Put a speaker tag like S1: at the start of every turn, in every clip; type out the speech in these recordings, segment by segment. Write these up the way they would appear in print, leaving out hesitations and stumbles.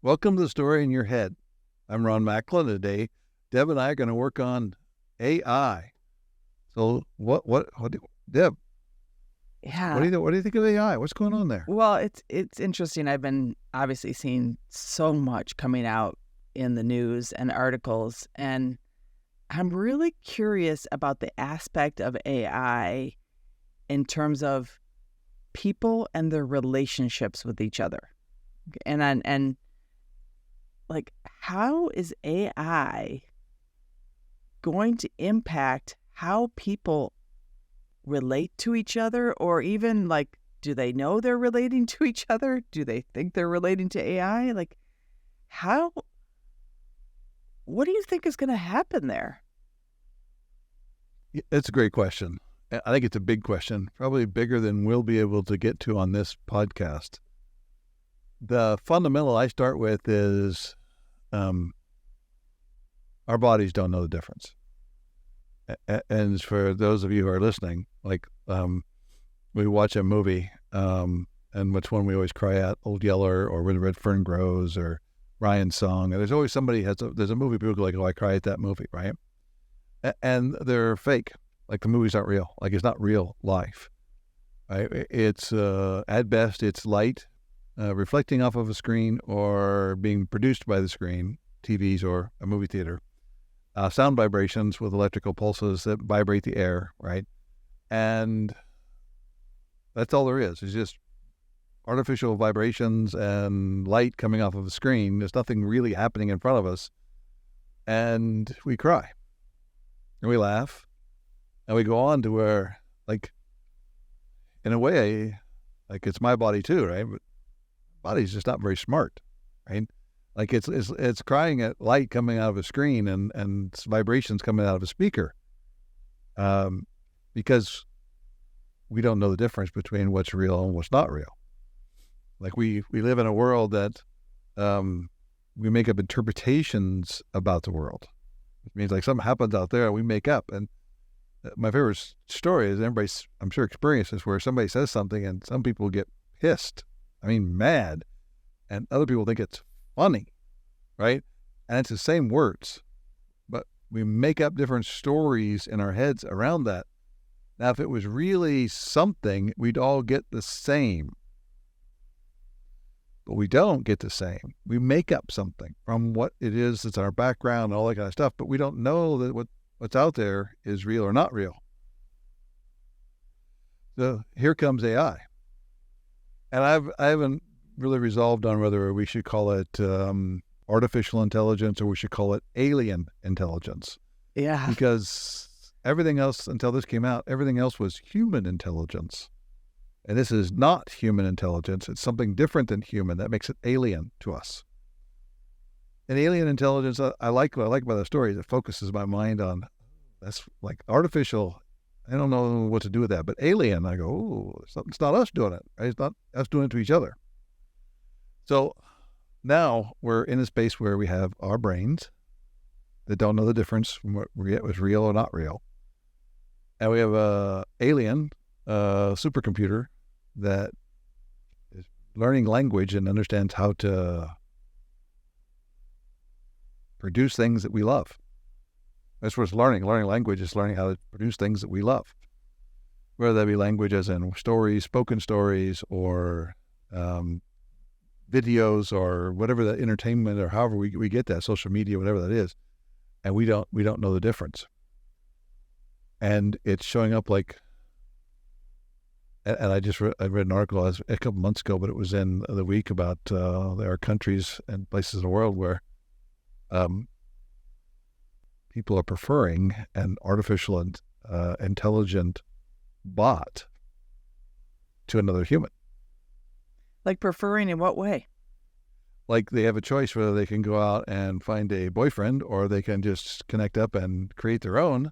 S1: Welcome to the Story in Your Head. I'm Ron Macklin. Today, Deb and I are going to work on AI. So, Deb?
S2: Yeah.
S1: What do you think of AI? What's going on there?
S2: Well, it's interesting. I've been obviously seeing so much coming out in the news and articles, and I'm really curious about the aspect of AI in terms of people and their relationships with each other. And like, how is AI going to impact how people relate to each other, or even like, do they know they're relating to each other? Do they think they're relating to AI? Like, how, what do you think is going to happen there?
S1: It's a great question. I think it's a big question, probably bigger than we'll be able to get to on this podcast. The fundamental I start with is our bodies don't know the difference. And for those of you who are listening, like we watch a movie, and which one we always cry at, Old Yeller or Where the Red Fern Grows or Ryan's Song. And there's always somebody there's a movie people go like, oh, I cry at that movie, right? And they're fake. Like the movies aren't real. Like it's not real life. Right? It's at best it's light reflecting off of a screen or being produced by the screen, TVs or a movie theater. Sound vibrations with electrical pulses that vibrate the air, right? And that's all there is. It's just artificial vibrations and light coming off of a screen. There's nothing really happening in front of us. And we cry. And we laugh. And we go on to where, like, in a way, like it's my body too, right? But body's just not very smart, right? Like it's crying at light coming out of a screen and vibrations coming out of a speaker, because we don't know the difference between what's real and what's not real. Like we live in a world that we make up interpretations about the world. It means like something happens out there we make up. And my favorite story is everybody's, I'm sure, experiences where somebody says something and some people get pissed. I mean, mad. And other people think it's funny, right? And it's the same words, but we make up different stories in our heads around that. Now, if it was really something, we'd all get the same. But we don't get the same. We make up something from what it is that's our background and all that kind of stuff, but we don't know that what's out there is real or not real. So here comes AI. And I haven't really resolved on whether we should call it artificial intelligence or we should call it alien intelligence.
S2: Yeah.
S1: Because everything else, until this came out, everything else was human intelligence. And this is not human intelligence. It's something different than human. That makes it alien to us. And alien intelligence, what I like about the story is it focuses my mind on, that's like artificial. I don't know what to do with that. But alien, I go, oh, it's not us doing it. Right? It's not us doing it to each other. So now we're in a space where we have our brains that don't know the difference from what was real or not real. And we have a alien supercomputer that is learning language and understands how to produce things that we love. That's what it's learning. Learning language is learning how to produce things that we love. Whether that be language as in stories, spoken stories, or videos, or whatever the entertainment, or however we get that, social media, whatever that is, and we don't know the difference. And it's showing up like, and I read an article a couple months ago, but it was in the week about there are countries and places in the world where people are preferring an artificial and intelligent bot to another human.
S2: Like preferring in what way?
S1: Like they have a choice whether they can go out and find a boyfriend or they can just connect up and create their own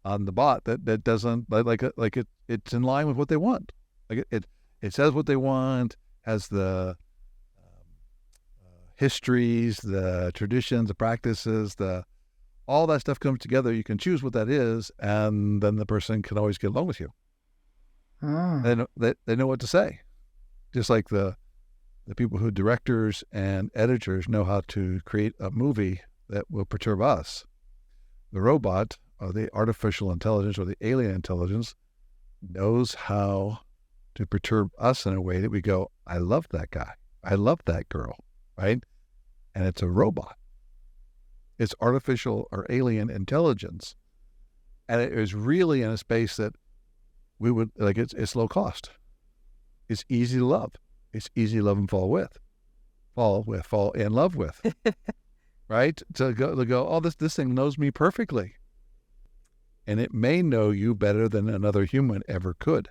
S1: on the bot that doesn't it's in line with what they want. Like it says what they want, has the histories, the traditions, the practices, all that stuff comes together. You can choose what that is, and then the person can always get along with you.
S2: Oh.
S1: They know what to say. Just like the the people who directors and editors know how to create a movie that will perturb us. The robot, or the artificial intelligence, or the alien intelligence, knows how to perturb us in a way that we go, I love that guy. I love that girl, right? And it's a robot. It's artificial or alien intelligence. And it is really in a space that we would, like, it's low cost. It's easy to love. It's easy to love and fall in love with, right? To go, oh, this thing knows me perfectly. And it may know you better than another human ever could.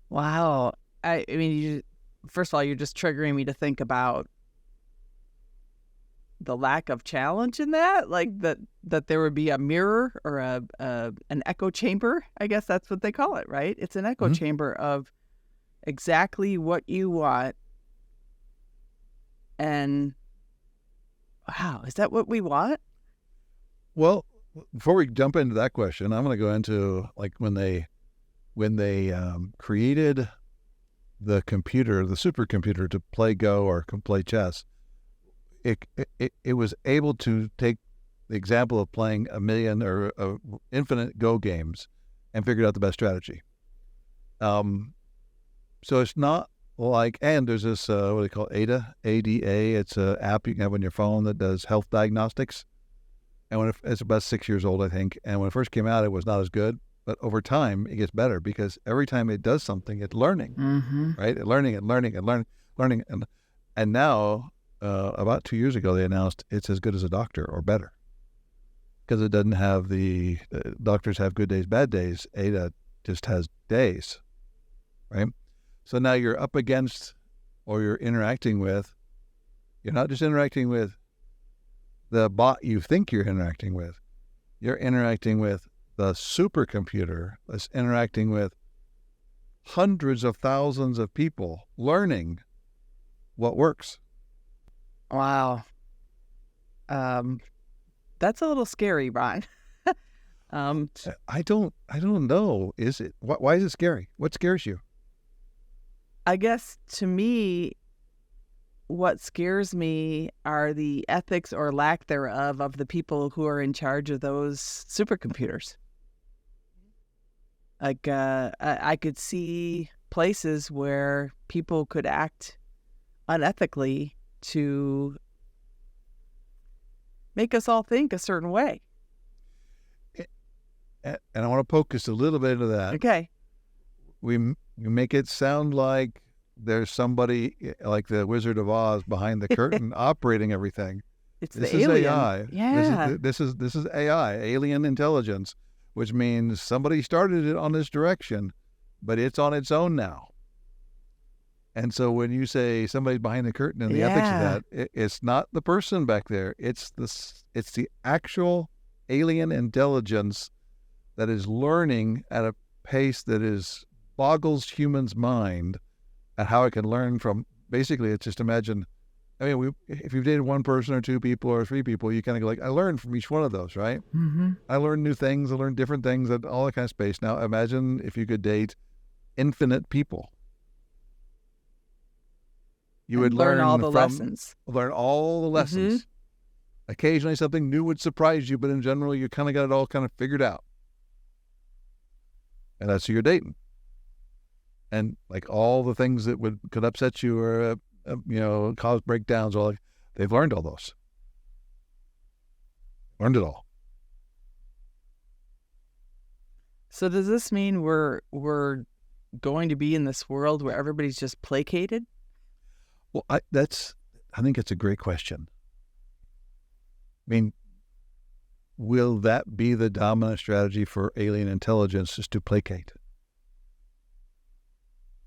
S2: Wow. I mean, first of all, you're just triggering me to think about the lack of challenge in that, like that there would be a mirror or an echo chamber. I guess that's what they call it, right? It's an echo chamber of exactly what you want. And wow, is that what we want?
S1: Well, before we jump into that question, I'm going to go into like when they created the computer, the supercomputer, to play Go or play chess. It was able to take the example of playing a million or infinite Go games and figured out the best strategy. So it's not like, and there's this, what do they call it? ADA, ADA. It's an app you can have on your phone that does health diagnostics. And it's about 6 years old, I think. And when it first came out, it was not as good. But over time, it gets better because every time it does something, it's learning, right? Learning. And now, about 2 years ago, they announced it's as good as a doctor or better because it doesn't have the doctors have good days, bad days. Ada just has days, right? So now you're up against, or you're interacting with, you're not just interacting with the bot you think you're interacting with. You're interacting with the supercomputer that's interacting with hundreds of thousands of people learning what works.
S2: Wow. That's a little scary, Ron.
S1: I don't know. Is it? Why is it scary? What scares you?
S2: I guess to me, what scares me are the ethics or lack thereof of the people who are in charge of those supercomputers. Like, I could see places where people could act unethically to make us all think a certain way.
S1: And I want to poke us a little bit into that.
S2: Okay.
S1: We make it sound like there's somebody like the Wizard of Oz behind the curtain operating everything.
S2: This is alien.
S1: AI.
S2: Yeah.
S1: This is AI, alien intelligence, which means somebody started it on this direction, but it's on its own now. And so when you say somebody's behind the curtain and the ethics of that, it's not the person back there. It's the actual alien intelligence that is learning at a pace that boggles humans' mind at how it can learn from. Basically, it's just imagine. I mean, if you've dated one person or two people or three people, you kind of go like, I learned from each one of those, right?
S2: Mm-hmm.
S1: I learned new things. I learned different things at all that kind of space. Now, imagine if you could date infinite people. You would
S2: learn all the lessons.
S1: Learn all the lessons. Mm-hmm. Occasionally, something new would surprise you, but in general, you kind of got it all kind of figured out. And that's who you're dating. And like all the things that could upset you or cause breakdowns, they've learned all those. Learned it all.
S2: So does this mean we're going to be in this world where everybody's just placated?
S1: Well, I think it's a great question. I mean, will that be the dominant strategy for alien intelligence, is to placate?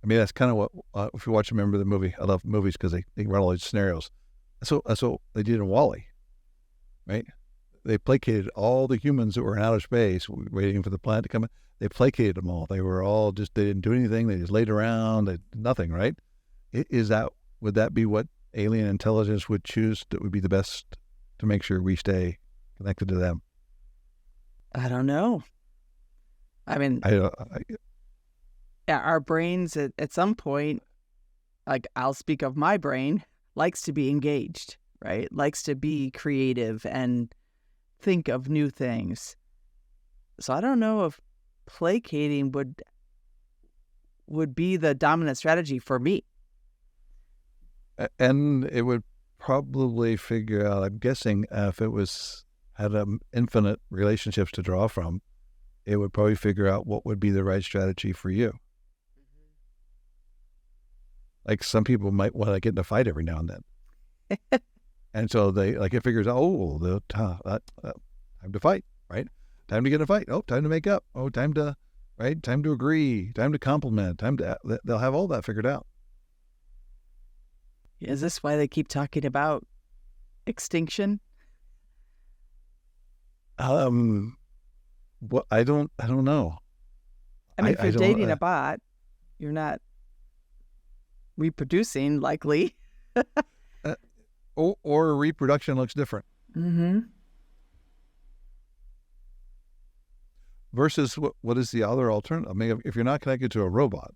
S1: I mean, that's kind of what, if you remember the movie, I love movies because they run all these scenarios. That's what they did in WALL-E, right? They placated all the humans that were in outer space waiting for the planet to come in. They placated them all. They were all they didn't do anything. They just laid around. They did nothing, right? Would that be what alien intelligence would choose that would be the best to make sure we stay connected to them?
S2: I don't know. I mean, our brains at some point, like I'll speak of my brain, likes to be engaged, right? Likes to be creative and think of new things. So I don't know if placating would be the dominant strategy for me.
S1: And it would probably figure out, I'm guessing, if it had infinite relationships to draw from, it would probably figure out what would be the right strategy for you. Like some people might want to get in a fight every now and then. And so it figures out, time to fight, right? Time to get in a fight. Oh, time to make up. Oh, time to agree, time to compliment, they'll have all that figured out.
S2: Is this why they keep talking about extinction?
S1: Well, I don't know.
S2: I mean, if you're dating a bot, you're not reproducing, likely.
S1: Or reproduction looks different.
S2: Mm-hmm.
S1: Versus what is the other alternative? I mean, if you're not connected to a robot,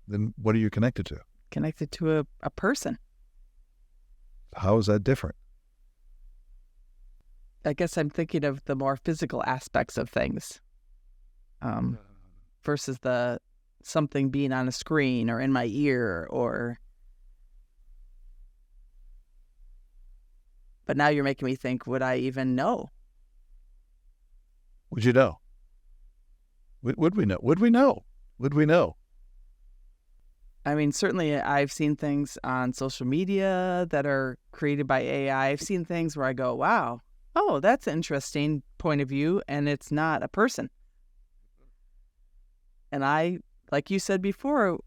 S1: then what are you connected to?
S2: Connected to a person.
S1: How is that different?
S2: I guess I'm thinking of the more physical aspects of things, versus the something being on a screen or in my ear or. But now you're making me think, would I even know?
S1: Would you know? Would we know? Would we know? Would we know?
S2: I mean, certainly I've seen things on social media that are created by AI. I've seen things where I go, wow, oh, that's an interesting point of view, and it's not a person. And I, like you said before,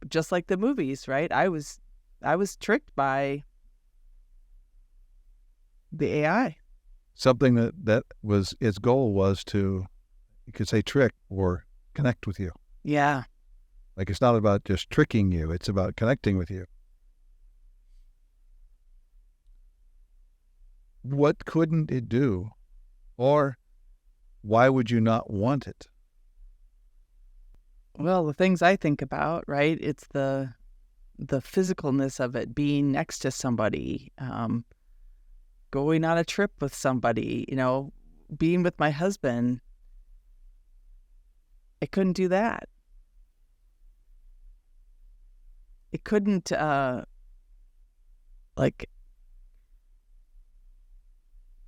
S2: just like the movies, right? I was tricked by the AI.
S1: Something that was its goal was to, you could say, trick or connect with you.
S2: Yeah.
S1: Like it's not about just tricking you, it's about connecting with you. What couldn't it do? Or why would you not want it?
S2: Well, the things I think about, right? It's the physicalness of it, being next to somebody, going on a trip with somebody, being with my husband. It couldn't do that. It couldn't,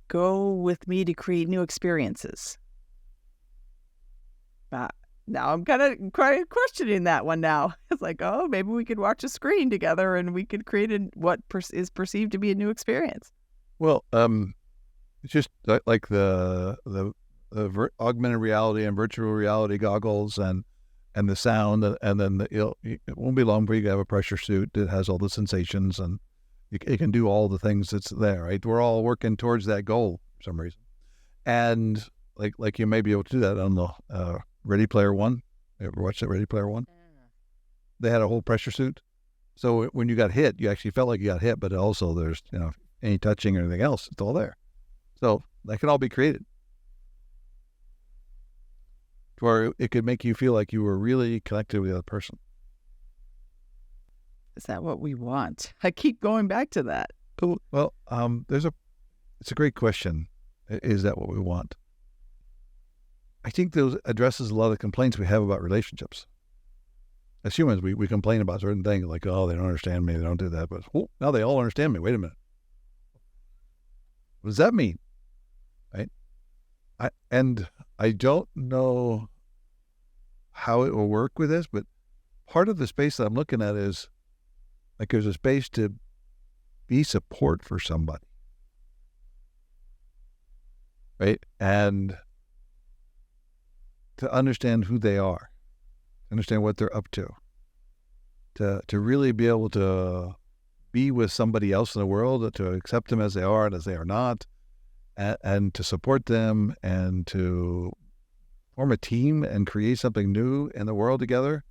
S2: go with me to create new experiences. Now I'm kind of questioning that one now. It's like, oh, maybe we could watch a screen together and we could create what is perceived to be a new experience.
S1: Well, it's just like the augmented reality and virtual reality goggles and the sound, and then it won't be long before you have a pressure suit that has all the sensations and it can do all the things that's there, right? We're all working towards that goal for some reason. And like you may be able to do that on the Ready Player One. You ever watched that Ready Player One? They had a whole pressure suit. So when you got hit, you actually felt like you got hit, but also there's, any touching or anything else, it's all there. So that can all be created. Where it could make you feel like you were really connected with the other person.
S2: Is that what we want? I keep going back to that.
S1: Well, it's a great question. Is that what we want? I think those addresses a lot of complaints we have about relationships. As humans, we complain about certain things like, oh, they don't understand me, they don't do that. But now they all understand me. Wait a minute. What does that mean? Right? I don't know how it will work with this, but part of the space that I'm looking at is like there's a space to be support for somebody. Right? And to understand who they are, understand what they're up to really be able to be with somebody else in the world, to accept them as they are and as they are not, and to support them and to form a team and create something new in the world together.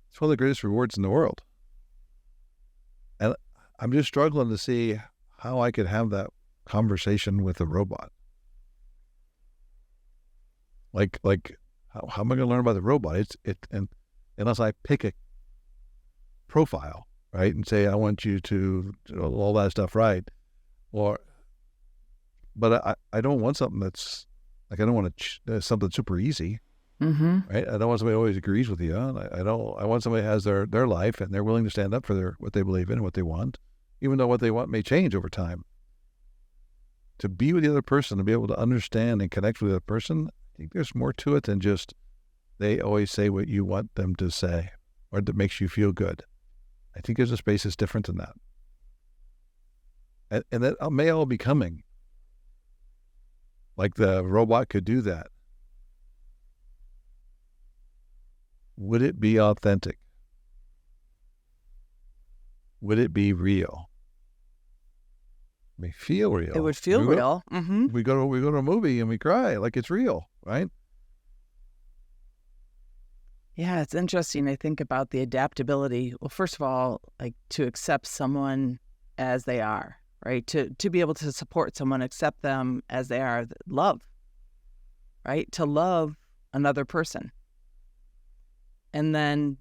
S1: It's one of the greatest rewards in the world. And I'm just struggling to see how I could have that conversation with a robot. Like how am I going to learn about the robot? And unless I pick a profile, right, and say I want you to do all that stuff right, but I don't want something that's like I don't want something super easy,
S2: Mm-hmm.
S1: right? I don't want somebody who always agrees with you. I don't. I want somebody who has their life and they're willing to stand up for what they believe in and what they want, even though what they want may change over time. To be with the other person, to be able to understand and connect with the other person, I think there's more to it than just they always say what you want them to say or that makes you feel good. I think there's a space that's different than that. And that may all be coming. Like the robot could do that. Would it be authentic? Would it be real? It may feel real.
S2: It would feel real. Mm-hmm.
S1: We go to a movie and we cry like it's real, right?
S2: Yeah, it's interesting. I think about the adaptability. Well, first of all, like to accept someone as they are, right? To be able to support someone, accept them as they are, love, right? To love another person. And then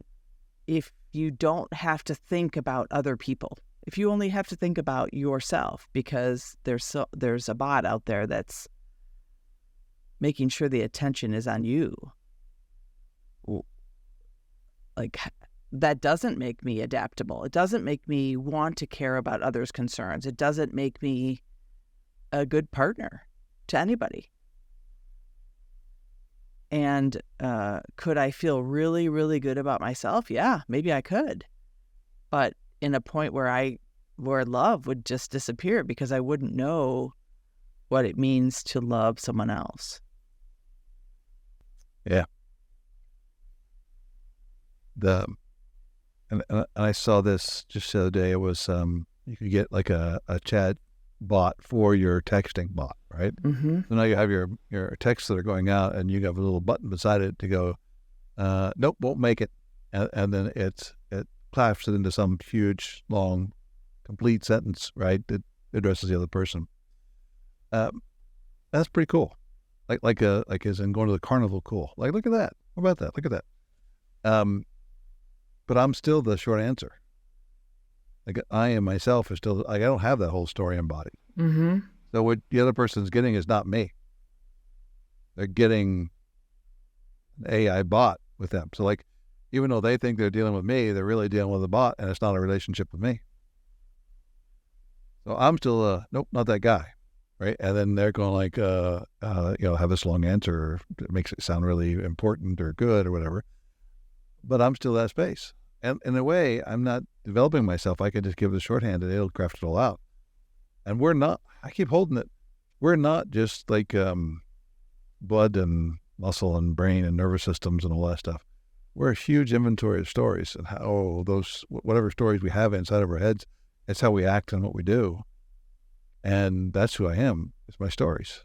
S2: if you don't have to think about other people, if you only have to think about yourself, because there's a bot out there that's making sure the attention is on you, like that doesn't make me adaptable. It doesn't make me want to care about others' concerns. It doesn't make me a good partner to anybody. And could I feel really, really good about myself? Yeah, maybe I could. But in a point where love would just disappear because I wouldn't know what it means to love someone else.
S1: Yeah. And I saw this just the other day. It was you could get like a chat bot for your texting bot, right?
S2: Mm-hmm.
S1: So now you have your texts that are going out, and you have a little button beside it to go, nope, won't make it, and then it claps it into some huge, long, complete sentence, right? That addresses the other person. That's pretty cool. Like as in going to the carnival, cool. Like, look at that. How about that? Look at that. But I'm still the short answer. Like I am myself is still, like I don't have that whole story embodied.
S2: Mm-hmm.
S1: So what the other person's getting is not me. They're getting an AI bot with them. So like, even though they think they're dealing with me, they're really dealing with a bot, and it's not a relationship with me. So I'm still, nope, not that guy, right? And then they're going like, have this long answer, it makes it sound really important or good or whatever. But I'm still that space. And in a way, I'm not developing myself. I can just give it a shorthand and it'll craft it all out. And we're not, I keep holding it, we're not just like blood and muscle and brain and nervous systems and all that stuff. We're a huge inventory of stories and how those, whatever stories we have inside of our heads, it's how we act and what we do. And that's who I am. It's my stories.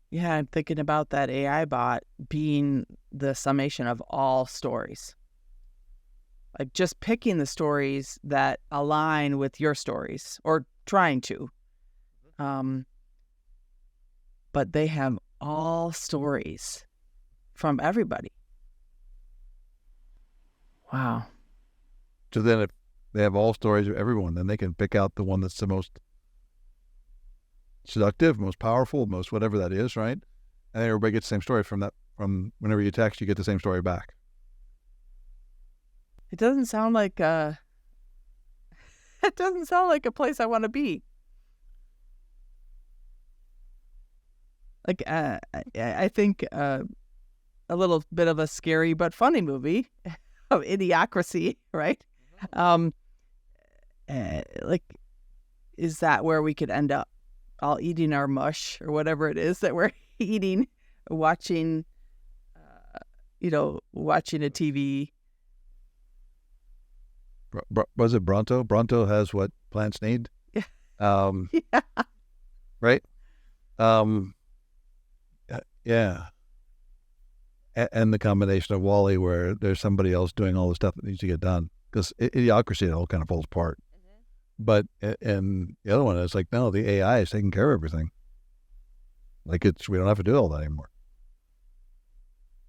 S2: Yeah, I'm thinking about that AI bot being the summation of all stories. Like just picking the stories that align with your stories, or trying to. But they have all stories from everybody. Wow.
S1: So then if they have all stories of everyone, then they can pick out the one that's the most seductive, most powerful, most whatever that is, right? And everybody gets the same story from that. From whenever you text, you get the same story back.
S2: It doesn't sound like it doesn't sound like a place I want to be. Like I think a little bit of a scary but funny movie of Idiocracy, right? Like, is that where we could end up? All eating our mush or whatever it is that we're eating, watching a TV.
S1: Was it Bronto? Bronto has what plants need.
S2: Yeah.
S1: Yeah. Right. Yeah. And the combination of Wall-E, where there's somebody else doing all the stuff that needs to get done, because Idiocracy, it all kind of falls apart. But and the other one is like, no, the AI is taking care of everything. Like we don't have to do all that anymore.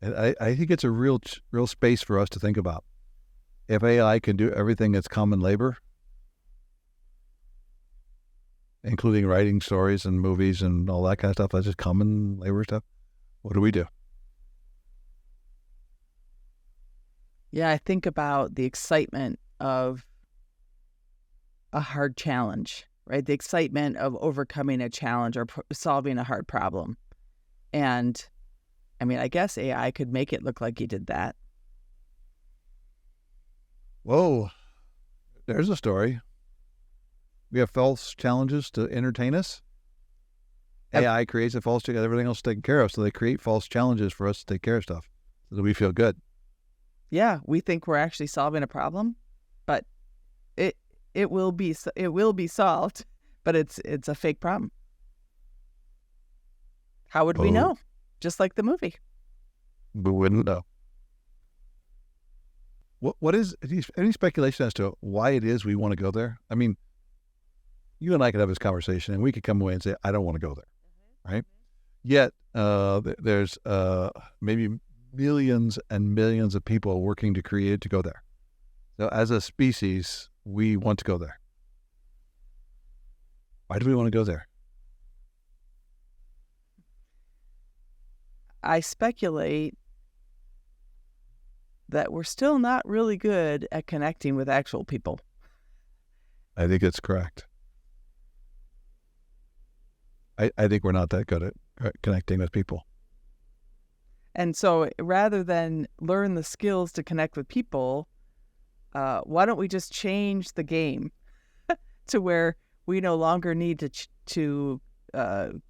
S1: And I think it's a real space for us to think about. If AI can do everything that's common labor, including writing stories and movies and all that kind of stuff, that's just common labor stuff, what do we do?
S2: Yeah, I think about the excitement of a hard challenge, right? The excitement of overcoming a challenge or solving a hard problem. And I mean, I guess AI could make it look like you did that.
S1: Whoa, there's a story. We have false challenges to entertain us. AI creates a false challenge, everything else is taken care of. So they create false challenges for us to take care of stuff so that we feel good.
S2: Yeah, we think we're actually solving a problem, but it will be solved, but it's a fake problem. How would we know? Just like the movie.
S1: We wouldn't know. What is any speculation as to why it is we want to go there? I mean, you and I could have this conversation and we could come away and say, I don't want to go there, right? Yet there's maybe millions and millions of people working to create to go there. So as a species, we want to go there. Why do we want to go there?
S2: I speculate that we're still not really good at connecting with actual people.
S1: I think it's correct. I think we're not that good at connecting with people.
S2: And so rather than learn the skills to connect with people, why don't we just change the game to where we no longer need to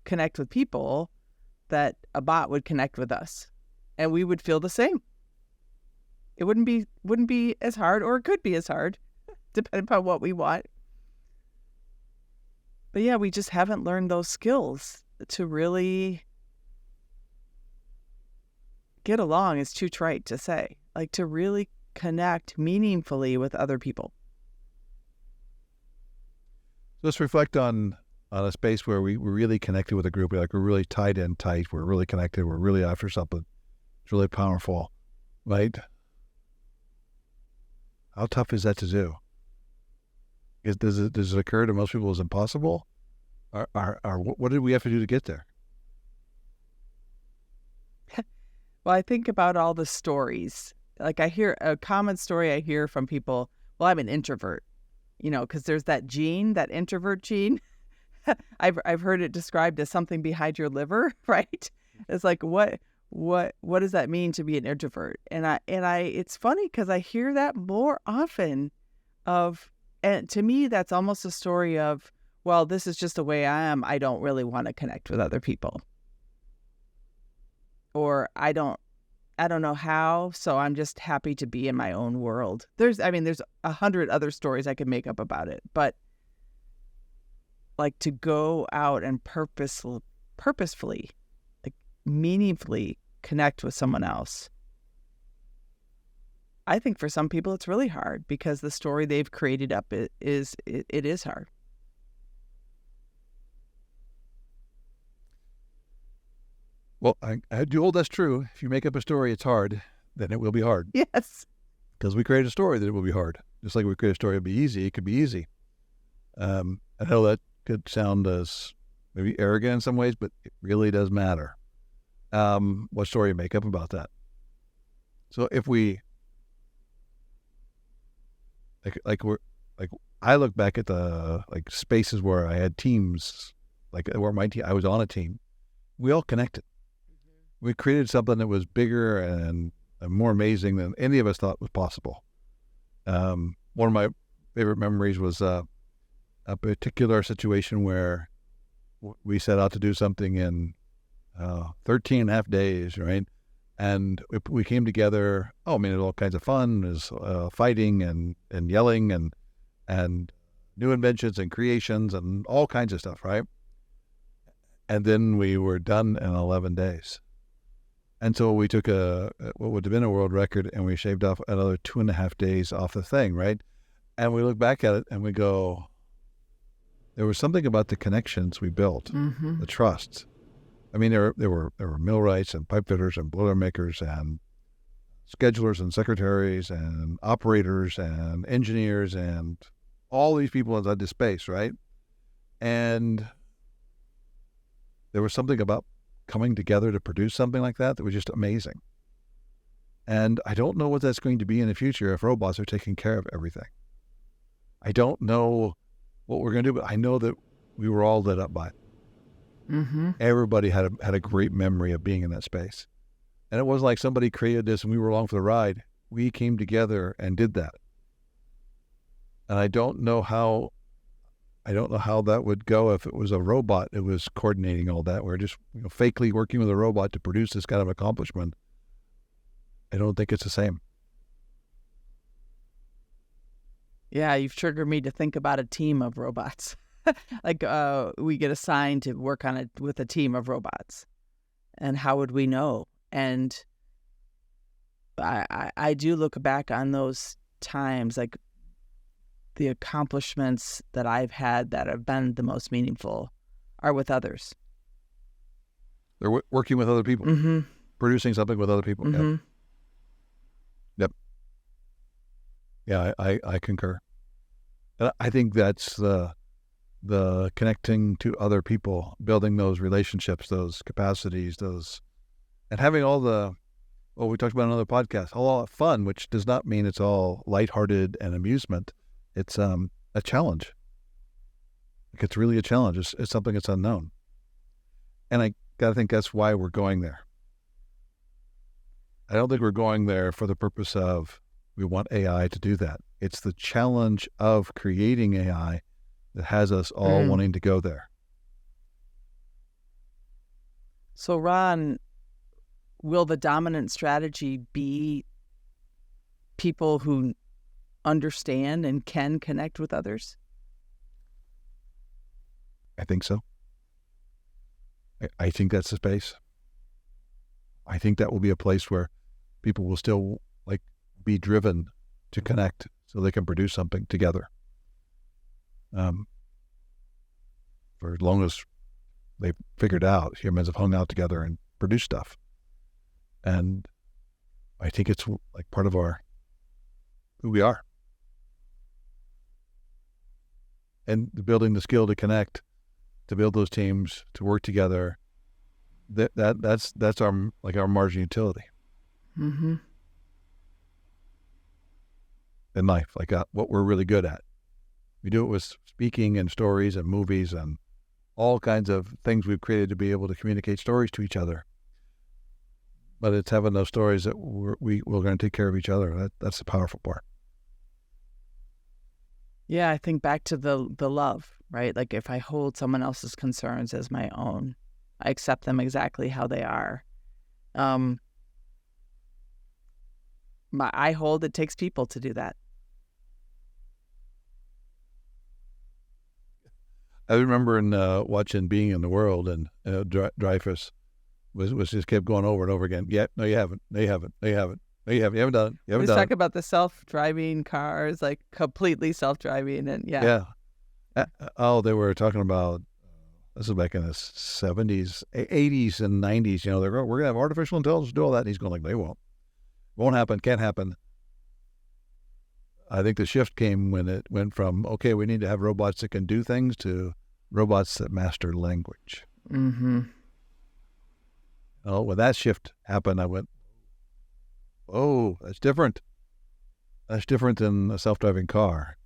S2: connect with people, that a bot would connect with us and we would feel the same. It wouldn't be as hard, or it could be as hard, depending upon what we want. But yeah, we just haven't learned those skills to really get along. It's too trite to say, like to really connect meaningfully with other people.
S1: Let's reflect on a space where we're really connected with a group. We're really tied in tight. We're really connected. We're really after something. It's really powerful, right? How tough is that to do? Does it occur to most people as impossible? What did we have to do to get there?
S2: Well, I think about all the stories. Like I hear a common story I hear from people, well, I'm an introvert, because there's that gene, that introvert gene. I've heard it described as something behind your liver, right? It's like, what does that mean to be an introvert? And I it's funny because I hear that more often and to me, that's almost a story of, well, this is just the way I am. I don't really want to connect with other people. Or I don't know how, so I'm just happy to be in my own world. There's 100 other stories I could make up about it, but like to go out and purposefully, like meaningfully connect with someone else. I think for some people it's really hard because the story they've created up it is hard.
S1: Well, I do hold that's true. If you make up a story, it's hard, then it will be hard.
S2: Yes.
S1: Because we create a story that it will be hard. Just like we create a story it'll be easy, it could be easy. I know that could sound as maybe arrogant in some ways, but it really does matter what story you make up about that. So if we I look back at the spaces where I had teams, where I was on a team, we all connected. Mm-hmm. We created something that was bigger and more amazing than any of us thought was possible. One of my favorite memories was a particular situation where we set out to do something in 13 and a half days, right? And we came together. It was all kinds of fun. It was fighting and yelling and new inventions and creations and all kinds of stuff, right? And then we were done in 11 days. And so we took what would have been a world record and we shaved off another 2.5 days off the thing, right? And we look back at it and we go, there was something about the connections we built, mm-hmm. the trust. I mean, there were millwrights and pipe fitters and boiler makers and schedulers and secretaries and operators and engineers and all these people inside this space, right? And there was something about coming together to produce something like that was just amazing. And I don't know what that's going to be in the future if robots are taking care of everything. I don't know what we're going to do, but I know that we were all lit up by it.
S2: Mm-hmm.
S1: Everybody had a great memory of being in that space. And it wasn't like somebody created this and we were along for the ride. We came together and did that. And I don't know how that would go if it was a robot that was coordinating all that. We're just fakely working with a robot to produce this kind of accomplishment. I don't think it's the same.
S2: Yeah, you've triggered me to think about a team of robots. Like we get assigned to work on it with a team of robots. And how would we know? And I do look back on those times, like the accomplishments that I've had that have been the most meaningful are with others.
S1: They're working with other people,
S2: Mm-hmm.
S1: producing something with other people.
S2: Mm-hmm.
S1: Yep. Yeah, I concur. And I think that's the connecting to other people, building those relationships, those capacities, and having all we talked about in another podcast, all that fun, which does not mean it's all lighthearted and amusement. It's a challenge. Like it's really a challenge. It's something that's unknown. And I got to think that's why we're going there. I don't think we're going there for the purpose of we want AI to do that. It's the challenge of creating AI that has us all wanting to go there.
S2: So, Ron, will the dominant strategy be people who understand and can connect with others?
S1: I think so. I think that's the space. I think that will be a place where people will still be driven to connect so they can produce something together. For as long as they've figured out, humans have hung out together and produced stuff. And I think it's like part of who we are. And building the skill to connect, to build those teams, to work together, that's our margin utility.
S2: Mm-hmm.
S1: In life, what we're really good at. We do it with speaking and stories and movies and all kinds of things we've created to be able to communicate stories to each other. But it's having those stories that we're going to take care of each other. That's the powerful part.
S2: Yeah, I think back to the love, right? Like if I hold someone else's concerns as my own, I accept them exactly how they are. It takes people to do that.
S1: I remember in watching Being in the World, and Dreyfus was just kept going over and over again. Yeah, no, you haven't. No, you haven't. No, you haven't. No, you haven't. You haven't done it. You haven't
S2: Let's
S1: done
S2: talk about the self-driving cars, like completely self-driving, and
S1: Yeah. They were talking about this is back in the 70s, 80s, and 90s. We're going to have artificial intelligence do all that. And he's going like, they won't. Won't happen. Can't happen. I think the shift came when it went from, okay, we need to have robots that can do things to robots that master language.
S2: Mm-hmm.
S1: Oh, when that shift happened, I went, oh, that's different. That's different than a self-driving car.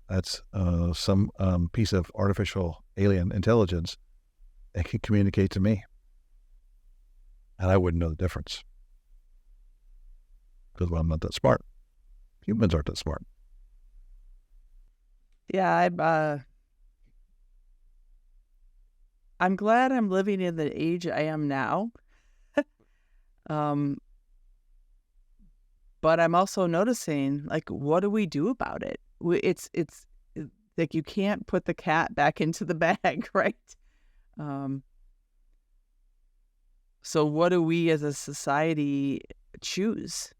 S1: That's some piece of artificial alien intelligence that can communicate to me. And I wouldn't know the difference. Because I'm not that smart. Humans aren't that smart.
S2: Yeah, I'm glad I'm living in the age I am now. But I'm also noticing, like, what do we do about it? It's like you can't put the cat back into the bag, right? So what do we as a society choose?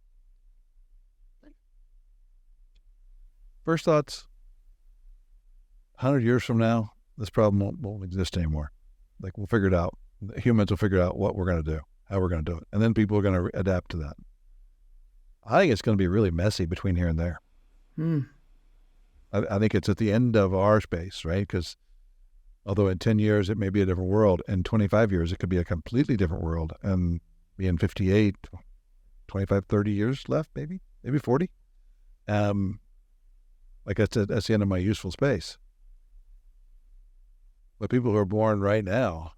S1: First thoughts, 100 years from now, this problem won't exist anymore. We'll figure it out. Humans will figure out what we're going to do, how we're going to do it, and then people are going to adapt to that. I think it's going to be really messy between here and there. I think it's at the end of our space, right? Because although in 10 years it may be a different world, in 25 years it could be a completely different world, and being 58, 25, 30 years left, maybe 40. Like I said, that's the end of my useful space. But people who are born right now,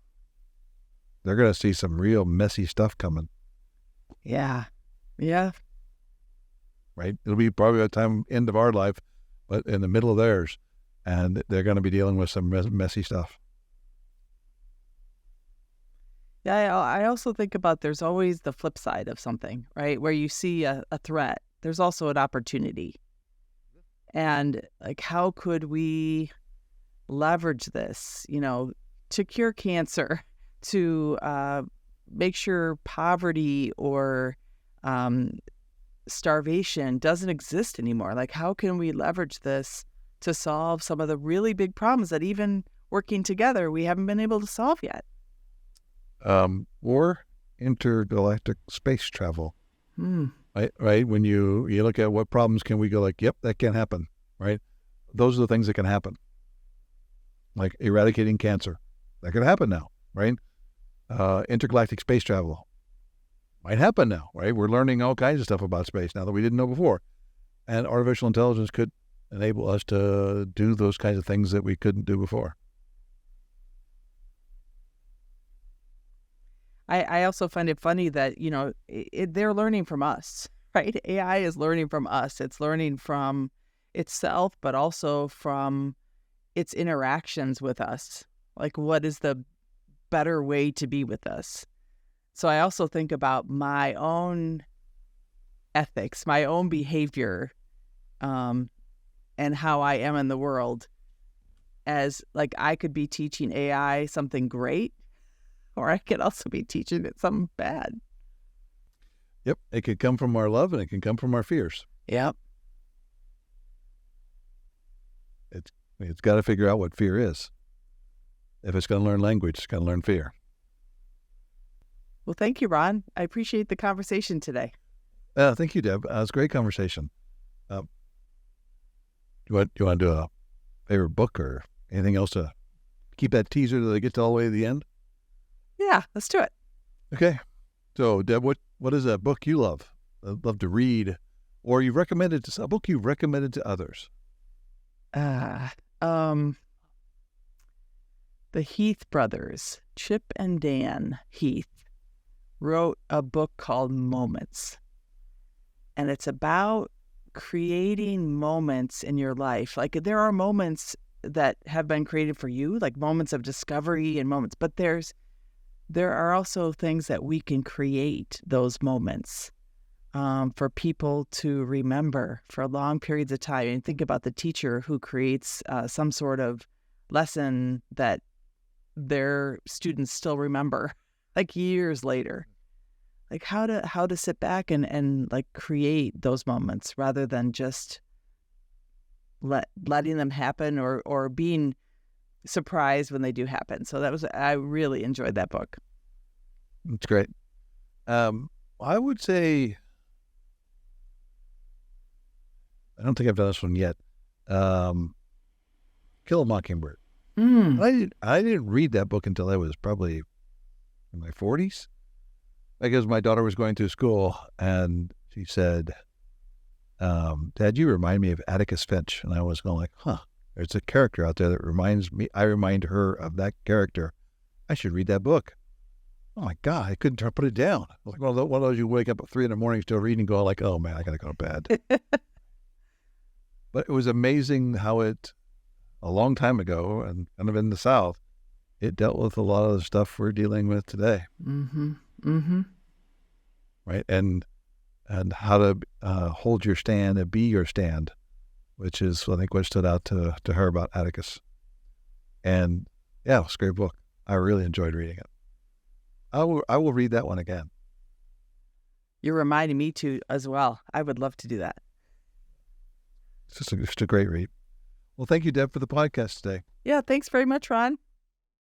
S1: they're going to see some real messy stuff coming.
S2: Yeah.
S1: Right? It'll be probably the end of our life, but in the middle of theirs, and they're going to be dealing with some messy stuff.
S2: Yeah, I also think about there's always the flip side of something, right? Where you see a threat, there's also an opportunity. And like, how could we leverage this, to cure cancer, to make sure poverty or starvation doesn't exist anymore? Like, how can we leverage this to solve some of the really big problems that even working together, we haven't been able to solve yet?
S1: Or intergalactic space travel. Right? When you look at what problems can we go like, yep, that can happen, right? Those are the things that can happen. Like eradicating cancer. That could happen now, right? Intergalactic space travel might happen now, right? We're learning all kinds of stuff about space now that we didn't know before. And artificial intelligence could enable us to do those kinds of things that we couldn't do before.
S2: I also find it funny that, they're learning from us, right? AI is learning from us. It's learning from itself, but also from its interactions with us. Like, what is the better way to be with us? So I also think about my own ethics, my own behavior, and how I am in the world, as like I could be teaching AI something great, or I could also be teaching it something bad.
S1: Yep. It could come from our love and it can come from our fears.
S2: Yep.
S1: It's got to figure out what fear is. If it's going to learn language, it's going to learn fear.
S2: Well, thank you, Ron. I appreciate the conversation today.
S1: Thank you, Deb. It was a great conversation. You want to do a favorite book or anything else to keep that teaser till they get all the way to the end?
S2: Yeah, let's do it.
S1: Okay. So, Deb, what is a book you love? I'd love to read, or you've recommended a book you've recommended to others.
S2: The Heath brothers, Chip and Dan Heath, wrote a book called Moments. And it's about creating moments in your life. Like, there are moments that have been created for you, like moments of discovery and moments, but there are also things that we can create those moments for people to remember for long periods of time. And think about the teacher who creates some sort of lesson that their students still remember, like years later. Like how to sit back and like create those moments rather than just letting them happen or being surprised when they do happen. So I really enjoyed that book.
S1: That's great. I would say, I don't think I've done this one yet. Kill a Mockingbird. I didn't read that book until I was probably in my 40s. Because my daughter was going through school and she said, Dad, you remind me of Atticus Finch. And I was going like, there's a character out there that reminds me. I remind her of that character. I should read that book. Oh my God, I couldn't put it down. Like one of those you wake up at 3 a.m. still reading and go like, oh man, I got to go to bed. But it was amazing how a long time ago and kind of in the South, it dealt with a lot of the stuff we're dealing with today. Right. And how to hold your stand and be your stand, which is, I think, what stood out to her about Atticus. And yeah, it's a great book. I really enjoyed reading it. I will read that one again.
S2: You're reminding me to as well. I would love to do that.
S1: It's just a great read. Well, thank you, Deb, for the podcast today.
S2: Yeah, thanks very much, Ron.